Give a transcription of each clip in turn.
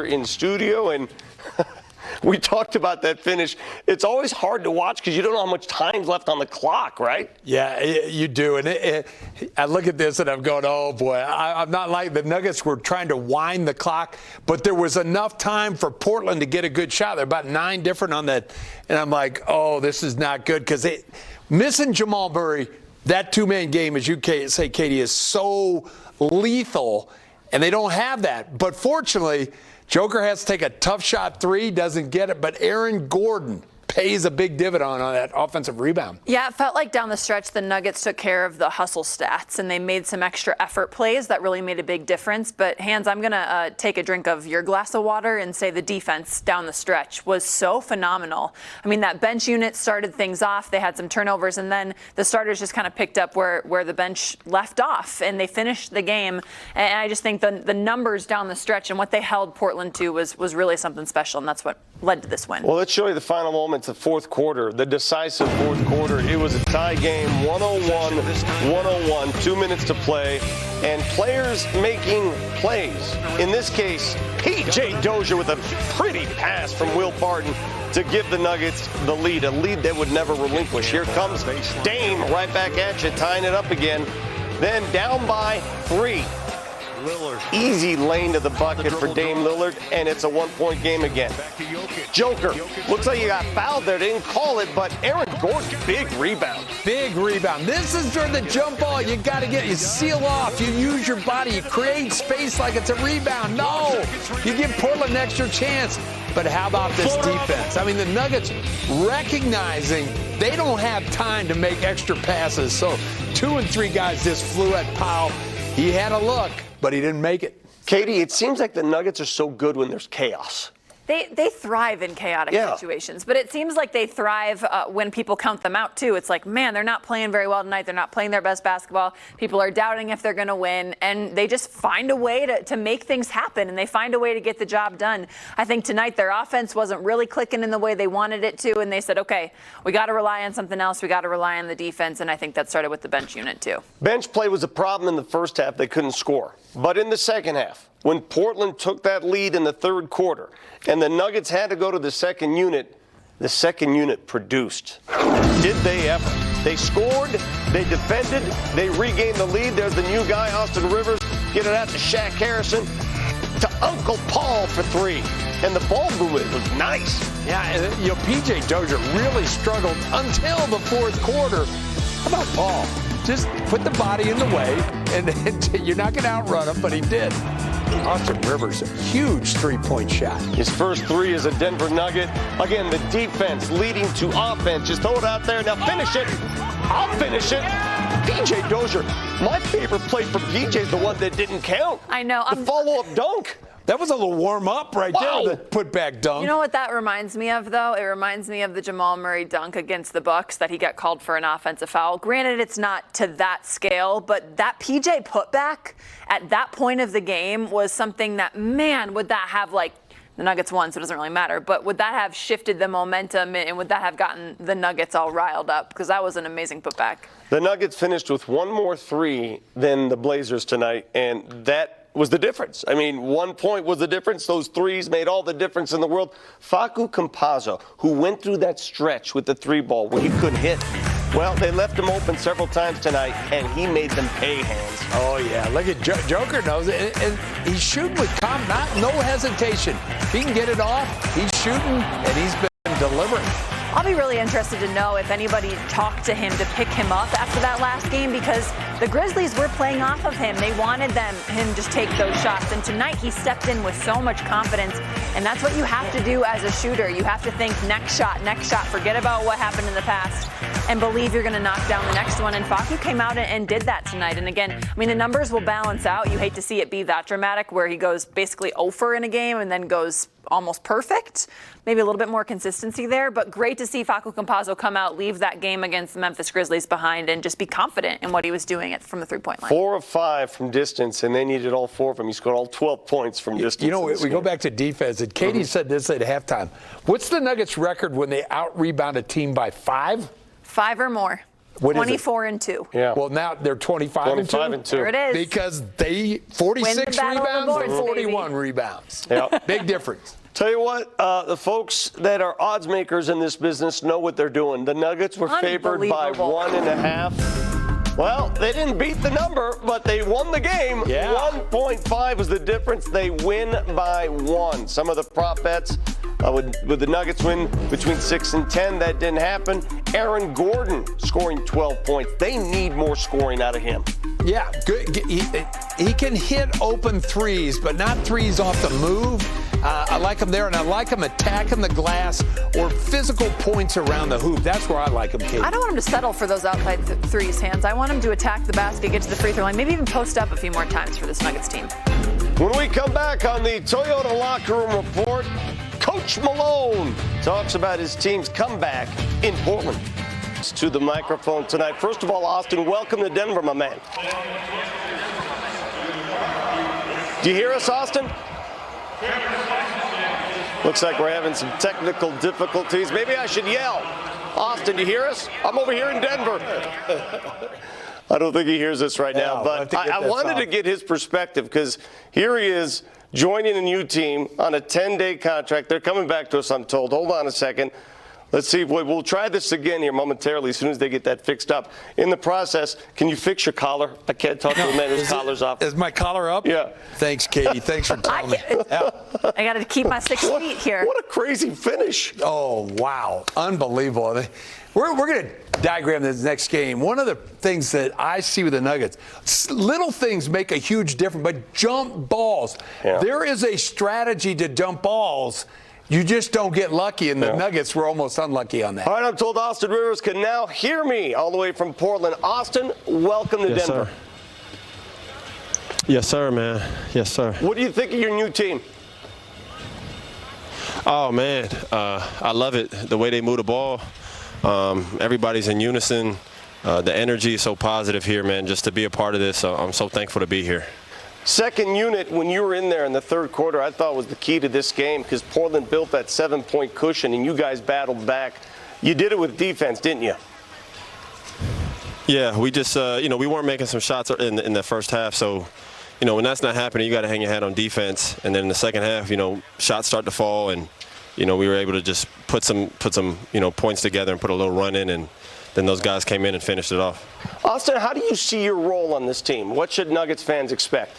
in studio, and we talked about that finish. It's always hard to watch because you don't know how much time's left on the clock, right? Yeah, you do. And I look at this and I'm going, oh, boy. I'm not like the Nuggets were trying to wind the clock, but there was enough time for Portland to get a good shot. There are about 9 different on that. And I'm like, oh, this is not good because missing Jamal Murray, that two-man game, as you say, Katie, is so lethal, and they don't have that. But fortunately, Joker has to take a tough shot three, doesn't get it, but Aaron Gordon pays a big dividend on that offensive rebound. Yeah, it felt like down the stretch the Nuggets took care of the hustle stats, and they made some extra effort plays that really made a big difference. But, Hans, I'm going to take a drink of your glass of water and say the defense down the stretch was so phenomenal. I mean, that bench unit started things off. They had some turnovers, and then the starters just kind of picked up where the bench left off, and they finished the game. And I just think the numbers down the stretch and what they held Portland to was really something special, and that's what led to this win. Well, let's show you the final moments of fourth quarter, the decisive fourth quarter. It was a tie game, 101-101, 2 minutes to play, and players making plays. In this case, P.J. Dozier with a pretty pass from Will Barton to give the Nuggets the lead, a lead they would never relinquish. Here comes Dame right back at you, tying it up again. Then down by 3. Lillard. Easy lane to the bucket for Dame Lillard, and it's a 1-point game again. Joker, looks like you got fouled there. They didn't call it, but Aaron Gordon, big rebound. Big rebound. This is during the jump ball. You got to you seal off. You use your body. You create space like it's a rebound. No, you give Portland an extra chance. But how about this defense? I mean, the Nuggets recognizing they don't have time to make extra passes. So 2 and 3 guys just flew at Powell. He had a look, but he didn't make it. Katie, it seems like the Nuggets are so good when there's chaos. They thrive in chaotic situations, but it seems like they thrive when people count them out, too. It's like, man, they're not playing very well tonight. They're not playing their best basketball. People are doubting if they're going to win, and they just find a way to make things happen, and they find a way to get the job done. I think tonight their offense wasn't really clicking in the way they wanted it to, and they said, okay, we got to rely on something else. We got to rely on the defense, and I think that started with the bench unit, too. Bench play was a problem in the first half. They couldn't score. But in the second half, when Portland took that lead in the third quarter and the Nuggets had to go to the second unit produced. Did they ever? They scored, they defended, they regained the lead. There's the new guy, Austin Rivers, get it out to Shaq Harrison, to Uncle Paul for 3. And the ball movement was nice. Yeah, P.J. Dozier really struggled until the fourth quarter. How about Paul? Just put the body in the way, and you're not going to outrun him, but he did. Austin Rivers, a huge three-point shot. His first 3 is a Denver Nugget. Again, the defense leading to offense. Just throw it out there. Now finish it. I'll finish it. P.J. Dozier. My favorite play for P.J. is the one that didn't count. I know. The follow-up dunk. That was a little warm-up right there, the put-back dunk. You know what that reminds me of, though? It reminds me of the Jamal Murray dunk against the Bucks that he got called for an offensive foul. Granted, it's not to that scale, but that PJ putback at that point of the game was something that, man, would that have, like, the Nuggets won, so it doesn't really matter, but would that have shifted the momentum, and would that have gotten the Nuggets all riled up? Because that was an amazing putback. The Nuggets finished with 1 more 3 than the Blazers tonight, and that was the difference. I mean, 1 point was the difference. Those 3s made all the difference in the world. Facu Campazzo, who went through that stretch with the 3-ball where he couldn't hit, well, they left him open several times tonight, and he made them pay, Hands. Oh, yeah. Look at Joker knows it. And he's shooting with no hesitation. If he can get it off, he's shooting, and he's been delivering. I'll be really interested to know if anybody talked to him to pick him up after that last game, because the Grizzlies were playing off of him. They wanted him just take those shots. And tonight he stepped in with so much confidence. And that's what you have to do as a shooter. You have to think next shot, forget about what happened in the past, and believe you're going to knock down the next one. And Facu came out and did that tonight. And again, I mean, the numbers will balance out. You hate to see it be that dramatic where he goes basically 0 in a game and then goes almost perfect. Maybe a little bit more consistency there, but great to see Facu Campazzo come out, leave that game against the Memphis Grizzlies behind, and just be confident in what he was doing from the three-point line. 4 of 5 from distance, and they needed all 4 of them. He scored all 12 points from distance. You know, we go back to defense, and Katie said this at halftime. What's the Nuggets record when they out-rebound a team by 5? 5 or more. What is it? 24-2. Yeah. Well, now they're 25-2. There it is. Because they 46 battle of the rebounds boards, and 41 baby. rebounds. Yeah. Big difference. Tell you what, the folks that are odds makers in this business know what they're doing. The Nuggets were favored by Unbelievable. 1.5. Well, they didn't beat the number, but they won the game. Yeah. 1.5 was the difference. They win by 1. Some of the prop bets would the Nuggets win between 6 and 10. That didn't happen. Aaron Gordon scoring 12 points. They need more scoring out of him. Yeah, good. He can hit open threes, but not threes off the move. I like him there, and I like him attacking the glass or physical points around the hoop. That's where I like him, Katie. I don't want him to settle for those outside threes, Hands. I want him to attack the basket, get to the free throw line, maybe even post up a few more times for this Nuggets team. When we come back on the Toyota Locker Room Report, Coach Malone talks about his team's comeback in Portland. To the microphone tonight. First of all, Austin, welcome to Denver, my man. Do you hear us, Austin? Looks like we're having some technical difficulties. Maybe I should yell. Austin, do you hear us? I'm over here in Denver. I don't think he hears us right now, but I wanted to get his perspective because here he is joining a new team on a 10-day contract. They're coming back to us, I'm told. Hold on a second. Let's see. We'll try this again here momentarily as soon as they get that fixed up. In the process, can you fix your collar? I can't talk to a man whose collar's off. Is my collar up? Yeah. Thanks, Katie. Thanks for telling me. Yeah. I got to keep my 6 feet here. What a crazy finish. Oh, wow. Unbelievable. We're going to diagram this next game. One of the things that I see with the Nuggets, little things make a huge difference, but jump balls. Yeah. There is a strategy to jump balls. You just don't get lucky, and the Nuggets were almost unlucky on that. All right, I'm told Austin Rivers can now hear me all the way from Portland. Austin, welcome to Denver. Sir. Yes, sir, man. Yes, sir. What do you think of your new team? Oh, man. I love it. The way they move the ball. Everybody's in unison. The energy is so positive here, man. Just to be a part of this, I'm so thankful to be here. Second unit, when you were in there in the third quarter, I thought was the key to this game because Portland built that 7-point cushion and you guys battled back. You did it with defense, didn't you? Yeah, we just, we weren't making some shots in the first half. So, when that's not happening, you got to hang your hat on defense. And then in the second half, shots start to fall and, we were able to just put some points together and put a little run in, and then those guys came in and finished it off. Austin, how do you see your role on this team? What should Nuggets fans expect?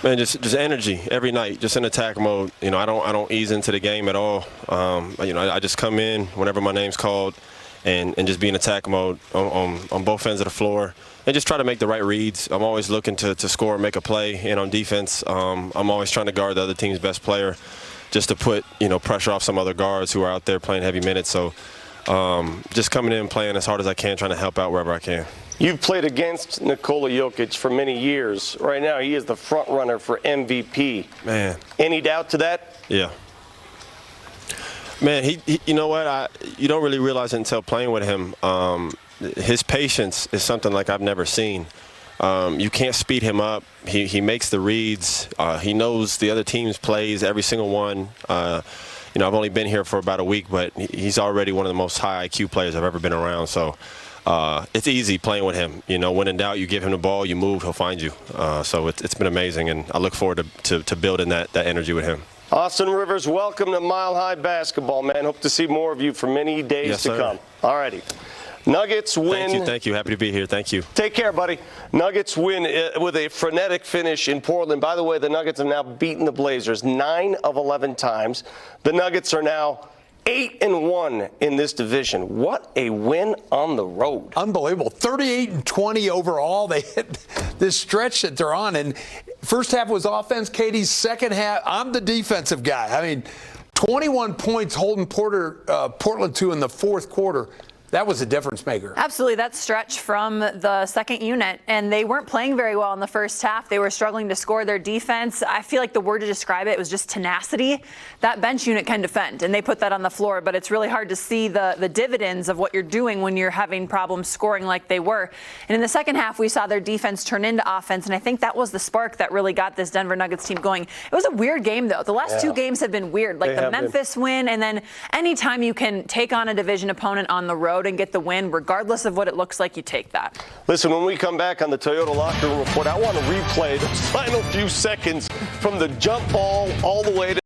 Man, just energy every night, just in attack mode. I don't ease into the game at all. I just come in whenever my name's called and just be in attack mode on both ends of the floor and just try to make the right reads. I'm always looking to score and make a play. And on defense, I'm always trying to guard the other team's best player just to put, pressure off some other guards who are out there playing heavy minutes. So just coming in and playing as hard as I can, trying to help out wherever I can. You've played against Nikola Jokic for many years. Right now, he is the front runner for MVP. Man. Any doubt to that? Yeah. Man, he you know what? You don't really realize it until playing with him. His patience is something like I've never seen. You can't speed him up. He makes the reads. He knows the other team's plays, every single one. I've only been here for about a week, but he's already one of the most high IQ players I've ever been around. So it's easy playing with him. When in doubt, you give him the ball, you move, he'll find you. So it's been amazing, and I look forward to building that energy with him. Austin Rivers, welcome to Mile High Basketball, man. Hope to see more of you for many days to come. All righty. Nuggets win. Thank you. Happy to be here. Thank you. Take care, buddy. Nuggets win with a frenetic finish in Portland. By the way, the Nuggets have now beaten the Blazers 9 of 11 times. The Nuggets are now 8-1 in this division. What a win on the road. Unbelievable. 38-20 overall. They hit this stretch that they're on. And first half was offense, Katie's. Second half, I'm the defensive guy. 21 points holding Portland to in the fourth quarter. That was a difference maker. Absolutely. That stretch from the second unit, and they weren't playing very well in the first half. They were struggling to score. Their defense, I feel like the word to describe it was just tenacity. That bench unit can defend, and they put that on the floor, but it's really hard to see the dividends of what you're doing when you're having problems scoring like they were. And in the second half, we saw their defense turn into offense, and I think that was the spark that really got this Denver Nuggets team going. It was a weird game, though. The last two games have been weird, like the Memphis win, and then anytime you can take on a division opponent on the road, road and get the win, regardless of what it looks like, you take that. Listen, when we come back on the Toyota Locker Room Report, I want to replay those final few seconds from the jump ball all the way to